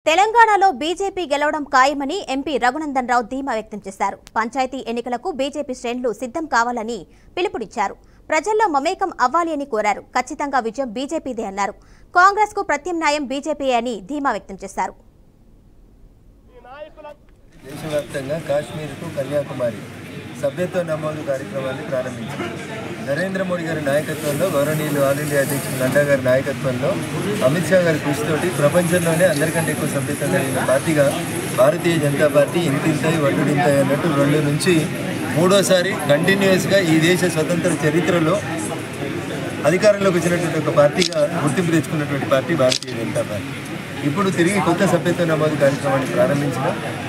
తెలంగాణలో బీజేపీ గెలవడం ఖాయమని ఎంపీ రఘునందన్ రావు ధీమా వ్యక్తం చేశారు. పంచాయతీ ఎన్నికలకు బీజేపీ శ్రేణులు సిద్ధం కావాలని పిలుపునిచ్చారు. ప్రజల్లో మమేకం అవ్వాలి అని కోరారు. ఖచ్చితంగా విజయం బీజేపీదే అన్నారు. కాంగ్రెస్ కు ప్రత్యామ్నాయం బీజేపీ అని ధీమా వ్యక్తం చేశారు. దేశవ్యాప్తంగా కాశ్మీర్ కు కన్యాకుమారి సభ్యత్వ నమోదు కార్యక్రమాన్ని ప్రారంభించింది. నరేంద్ర మోడీ గారి నాయకత్వంలో, గౌరవనీయులు ఆల్ ఇండియా అధ్యక్షులు నడ్డా గారి నాయకత్వంలో, అమిత్ షా గారి కృషితోటి ప్రపంచంలోనే అందరికంటే ఎక్కువ సభ్యత్వం కలిగిన పార్టీగా భారతీయ జనతా పార్టీ ఇంతింతాయి వడ్డుడింతాయి అన్నట్టు 2 నుంచి 3వసారి కంటిన్యూస్గా ఈ దేశ స్వతంత్ర చరిత్రలో అధికారంలోకి వచ్చినటువంటి ఒక పార్టీగా గుర్తింపు తెచ్చుకున్నటువంటి పార్టీ భారతీయ జనతా పార్టీ. ఇప్పుడు తిరిగి కొత్త సభ్యత్వ నమోదు కార్యక్రమాన్ని ప్రారంభించిన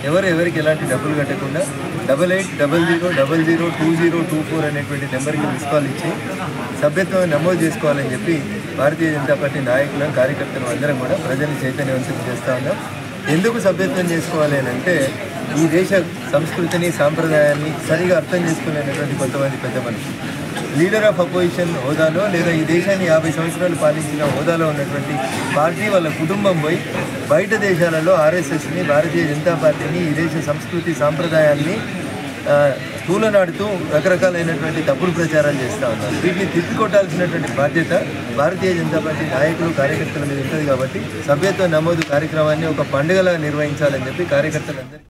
ఎవరికి ఎలాంటి డబ్బులు కట్టకుండా 8800002024 అనేటువంటి నెంబర్కి మిస్ కాల్ ఇచ్చి సభ్యత్వం నమోదు చేసుకోవాలని చెప్పి భారతీయ జనతా పార్టీ నాయకులు, కార్యకర్తలు అందరం కూడా ప్రజల్ని చైతన్యవంతం చేస్తూ ఉన్నాం. ఎందుకు సభ్యత్వం చేసుకోవాలి అని అంటే, ఈ దేశ సంస్కృతిని, సాంప్రదాయాన్ని సరిగా అర్థం చేసుకునేటటువంటి కొంతమంది పెద్ద మనుషులు లీడర్ ఆఫ్ అపోజిషన్ హోదాలో, లేదా ఈ దేశాన్ని 50 సంవత్సరాలు పాలించిన హోదాలో ఉన్నటువంటి పార్టీ వాళ్ళ కుటుంబం పోయి బయట దేశాలలో ఆర్ఎస్ఎస్ని, భారతీయ జనతా పార్టీని, ఈ దేశ సంస్కృతి సాంప్రదాయాన్ని తూలనాడుతూ రకరకాలైనటువంటి తప్పుడు ప్రచారాలు చేస్తూ ఉన్నారు. వీటిని తిప్పికొట్టాల్సినటువంటి బాధ్యత భారతీయ జనతా పార్టీ నాయకులు, కార్యకర్తల మీద ఉంటుంది. కాబట్టి సభ్యత్వ నమోదు కార్యక్రమాన్ని ఒక పండుగలా నిర్వహించాలని చెప్పి కార్యకర్తలందరూ